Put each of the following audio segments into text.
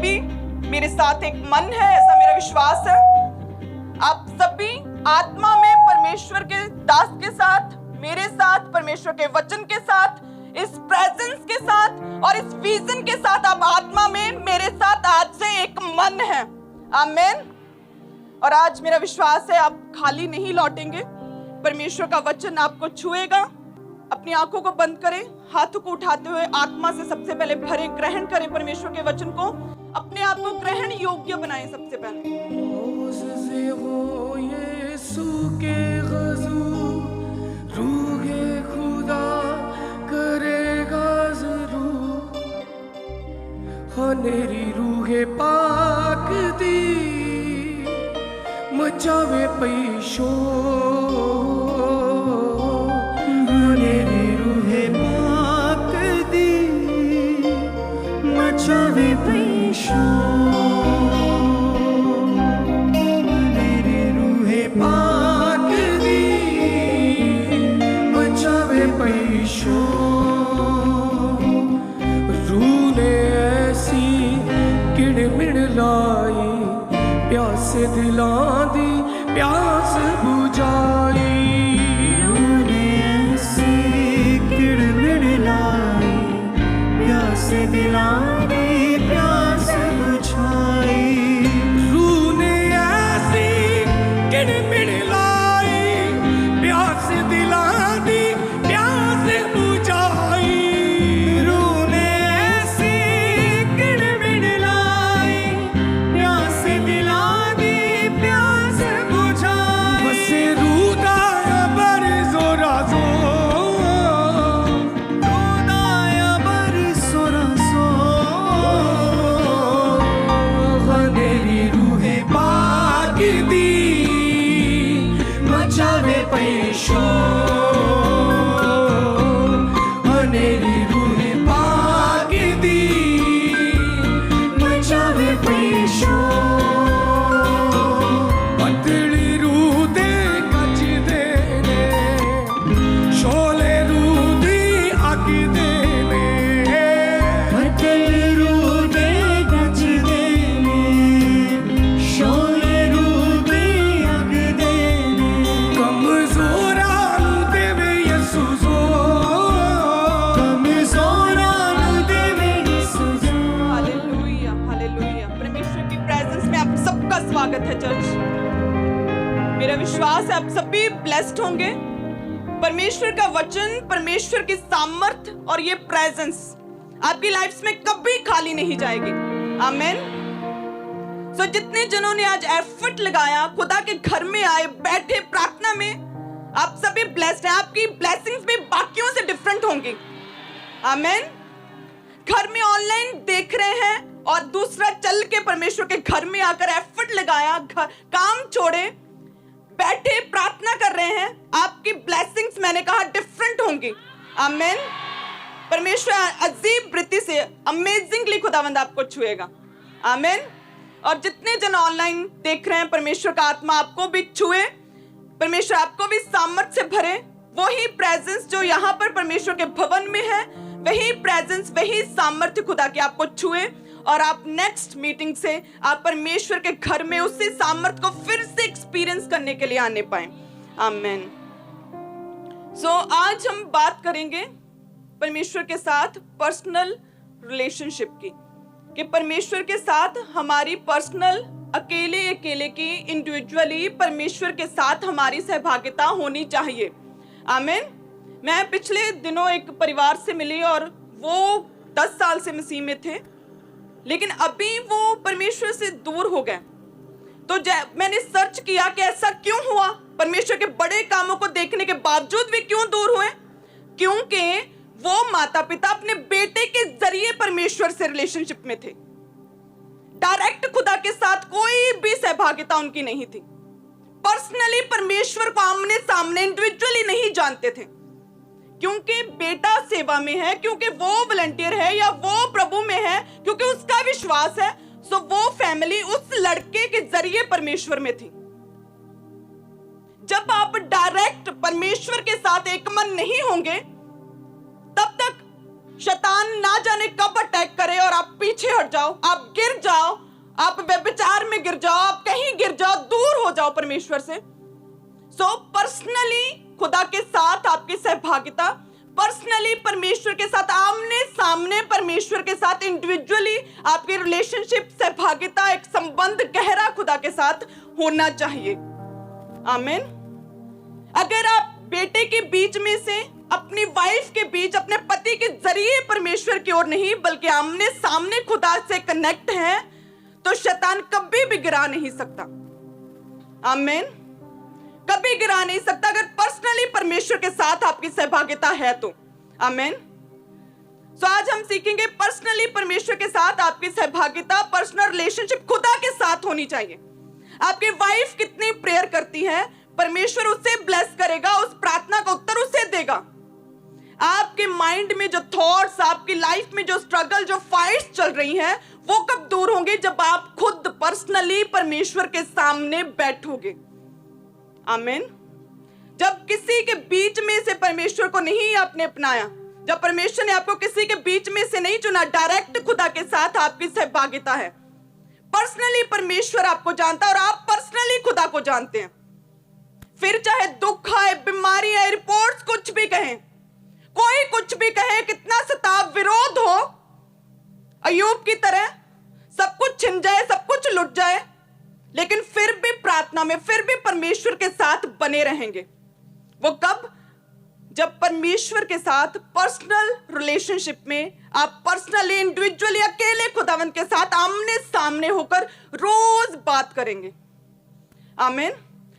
सभी मेरे साथ एक मन है, ऐसा मेरा विश्वास है। आप सभी आत्मा में परमेश्वर के दास के साथ, मेरे साथ, परमेश्वर के वचन के साथ, इस प्रेजेंस के साथ और इस विजन के साथ आप आत्मा में मेरे साथ आज से एक मन है। आमीन। और आज मेरा विश्वास है आप खाली नहीं लौटेंगे। परमेश्वर का वचन आपको छुएगा। अपनी आंखों को बंद करें, हाथों को उठाते हुए आत्मा से सबसे पहले भरे, ग्रहण करें परमेश्वर के वचन को, अपने आप को ग्रहण योग्य बनाएं। सबसे पहले नेरी रूहे पाक दी मचावे पैशो, नेरी रूहे पाक दी मचावे पैशो, नेरी रूहे पाक दी मचावे पैशो। लाई प्यास दिलां दी प्यास बुझाई, ऐसी किड़मिड़ लाई प्यास दिलां दी प्यास बुझाई। रूह ने ऐसी किड़मिड़ लाई प्यास दिलां दी प्यास बुझाई, रूह ने ऐसी किड़मिड़ लाई प्यास दिलां दी प्यास बुझाई। बसे रूह दा अबर जोरा रोदाया बर सोरा सो, नेरी रूहे पाक दी मचावे पैशो, नेरी रूहे पाक दी मचावे पैशो। पतली रूह दे गज दे ने, शोले रूह दी अग दे ने, पतली रूह दे गज दे ने, शोले रूह दे अग दे ने। कमजोरा देवे यसु कमजोरा देवे यसु। Hallelujah, hallelujah. परमेश्वर की प्रेजेंस में आप सबका स्वागत है चर्च। मेरा विश्वास है आप सभी ब्लेस्ड होंगे। परमेश्वर का वचन, परमेश्वर की सामर्थ और ये प्रेजेंस आपकी लाइफ में कभी खाली नहीं जाएगी। आमीन। सो जितने जनों ने आज एफर्ट लगाया, खुदा के घर में आए, बैठे प्रार्थना में, आप सभी ब्लेस्ड हैं। आपकी ब्लेसिंग्स भी बाकियों से डिफरेंट होंगी। आमीन। घर में ऑनलाइन देख रहे हैं और दूसरा चल के परमेश्वर के घर में आकर एफर्ट लगाया, काम छोड़े, बैठे प्रार्थना कर रहे हैं। आपकी ब्लेसिंग्स मैंने कहा डिफरेंट होंगी। आमीन। परमेश्वर अजीब रीति से अमेजिंगली खुदावंद आपको छुएगा। आमीन। और जितने जन ऑनलाइन देख रहे हैं, परमेश्वर का आत्मा आपको भी छुए, परमेश्वर आपको भी सामर्थ से भरे। वही प्रेजेंस जो यहाँ पर परमेश्वर के भवन में है, वही प्रेजेंस, वही सामर्थ्य खुदा की आपको छुए और आप नेक्स्ट मीटिंग से आप परमेश्वर के घर में उसी सामर्थ्य को फिर से एक्सपीरियंस करने के लिए आने पाए। आमीन। सो आज हम बात करेंगे परमेश्वर के साथ पर्सनल रिलेशनशिप की, कि परमेश्वर के साथ हमारी पर्सनल, अकेले की, इंडिविजुअली परमेश्वर के साथ हमारी सहभागिता होनी चाहिए। आमीन। मैं पिछले दिनों एक परिवार से मिली और वो 10 साल से मसीह में थे, लेकिन अभी वो परमेश्वर से दूर हो गए। तो मैंने सर्च किया कि ऐसा क्यों हुआ, परमेश्वर के बड़े कामों को देखने के बावजूद भी क्यों दूर हुए। क्योंकि वो माता पिता अपने बेटे के जरिए परमेश्वर से रिलेशनशिप में थे। डायरेक्ट खुदा के साथ कोई भी सहभागिता उनकी नहीं थी। पर्सनली परमेश्वर को आमने सामने इंडिविजुअली नहीं जानते थे। क्योंकि बेटा सेवा में है, क्योंकि वो वॉलंटियर है या वो प्रभु में है, क्योंकि उसका विश्वास है, सो वो फैमिली उस लड़के के जरिए परमेश्वर में थी। जब आप डायरेक्ट परमेश्वर के साथ एक मन नहीं होंगे, तब तक शैतान ना जाने कब अटैक करे और आप पीछे हट जाओ, आप गिर जाओ, आप व्यभिचार में गिर जाओ, आप कहीं गिर जाओ, दूर हो जाओ परमेश्वर से। सो पर्सनली खुदा के साथ आपकी सहभागिता, पर्सनली परमेश्वर के साथ आमने सामने, परमेश्वर के साथ इंडिविजुअली आपकी रिलेशनशिप, सहभागिता, एक संबंध गहरा खुदा के साथ होना चाहिए। आमीन। अगर आप बेटे के बीच में से, अपनी वाइफ के बीच, अपने पति के जरिए परमेश्वर की ओर नहीं बल्कि आमने सामने खुदा से कनेक्ट हैं, तो शैतान कभी भी गिरा नहीं सकता। आमीन। कभी गिरा नहीं सकता अगर पर्सनली परमेश्वर के साथ आपकी सहभागिता है तो। आमीन। सो आज हम सीखेंगे पर्सनली परमेश्वर के साथ आपकी सहभागिता, पर्सनल रिलेशनशिप खुदा के साथ होनी चाहिए। आपकी वाइफ कितनी प्रेयर करती है, परमेश्वर उसे ब्लेस करेगा, उस प्रार्थना का उत्तर उसे देगा। आपके माइंड में जो थॉट्स, आपकी लाइफ में जो स्ट्रगल, जो फाइट्स चल रही हैं, वो कब दूर होंगे? जब आप खुद पर्सनली परमेश्वर के सामने बैठोगे। आमीन। जब किसी के बीच में से परमेश्वर को नहीं आपने अपनाया, जब परमेश्वर ने आपको किसी के बीच में से नहीं चुना, डायरेक्ट खुदा के साथ आपकी सहभागिता है। पर्सनली परमेश्वर आपको जानता है और आप पर्सनली खुदा को जानते हैं। फिर चाहे दुख आए, बीमारी आए, रिपोर्ट्स कुछ भी कहें, कोई कुछ भी कहे, कितना सताव, विरोध हो, अय्यूब की तरह सब कुछ छिन जाए, सब कुछ लुट जाए, लेकिन फिर भी प्रार्थना में, फिर भी परमेश्वर के साथ बने रहेंगे। वो कब? जब परमेश्वर के साथ पर्सनल रिलेशनशिप में आप पर्सनली, इंडिविजुअली, अकेले खुदावंद के साथ आमने सामने होकर रोज बात करेंगे। आमीन।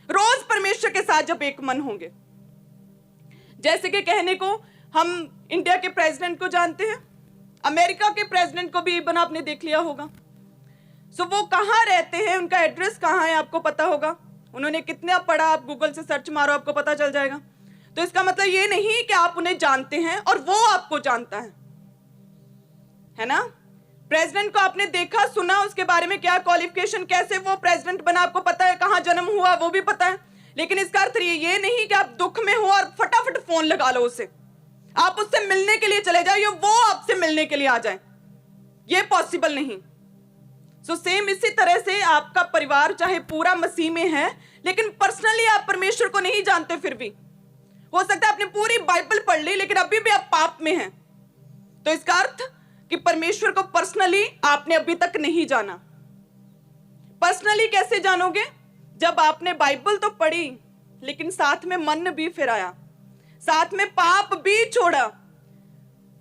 रोज परमेश्वर के साथ जब एक मन होंगे। जैसे कि कहने को हम इंडिया के प्रेसिडेंट को जानते हैं, अमेरिका के प्रेसिडेंट को भी बना आपने देख लिया होगा। सो वो कहाँ रहते हैं, उनका एड्रेस कहाँ है आपको पता होगा। उन्होंने कितना पढ़ा, आप गूगल से सर्च मारो आपको पता चल जाएगा। तो इसका मतलब ये नहीं कि आप उन्हें जानते हैं और वो आपको जानता है ना। प्रेसिडेंट को आपने देखा, सुना, उसके बारे में क्या क्वालिफिकेशन, कैसे वो प्रेसिडेंट बना आपको पता है, कहाँ जन्म हुआ वो भी पता है, लेकिन इसका अर्थ ये नहीं कि आप दुख में हो और फटाफट फोन लगा लो उसे, आप उससे मिलने के लिए चले जाओ या वो आपसे मिलने के लिए आ जाए, ये पॉसिबल नहीं। सो सेम इसी तरह से आपका परिवार चाहे पूरा मसीह में है, लेकिन पर्सनली आप परमेश्वर को नहीं जानते। फिर भी हो सकता है आपने पूरी बाइबल पढ़ ली लेकिन अभी भी आप पाप में हैं, तो इसका अर्थ कि परमेश्वर को पर्सनली आपने अभी तक नहीं जाना। पर्सनली कैसे जानोगे? जब आपने बाइबल तो पढ़ी लेकिन साथ में मन भी फिराया, साथ में पाप भी छोड़ा,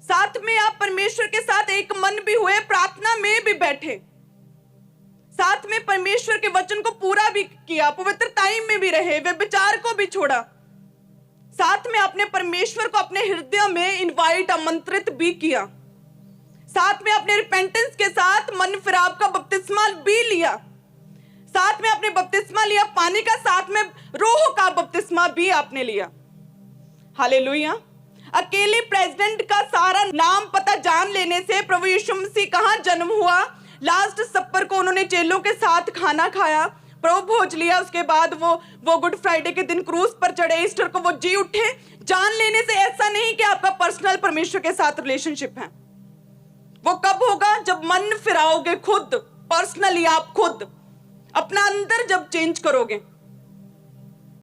साथ में आप परमेश्वर के साथ एक मन भी हुए, प्रार्थना में भी बैठे, साथ में परमेश्वर के वचन को पूरा भी किया, पवित्र टाइम में भी रहे, व्यभिचार को भी छोड़ा, साथ में आपने परमेश्वर को अपने हृदय में इनवाइट, आमंत्रित भी किया, साथ में अपने रिपेंटेंस के साथ मन फिराव का बपतिस्मा भी लिया, साथ में आपने बपतिस्मा लिया पानी का, साथ में रूह का बपतिस्मा भी आपने लिया। हालेलुया। अकेले प्रेसिडेंट का सारा नाम पता जान लेने से प्रभु यीशु मसीह कहाँ जन्म हुआ, लास्ट सप्पर को उन्होंने चेलों के साथ खाना खाया, प्रभु भोज लिया, उसके बाद वो गुड फ्राइडे के दिन क्रूस पर चढ़े, ईस्टर को वो जी उठे, जान लेने से ऐसा नहीं कि आपका पर्सनल परमेश्वर के साथ रिलेशनशिप है। वो कब होगा? जब मन फिराओगे खुद, पर्सनली आप खुद अपना अंदर जब चेंज करोगे।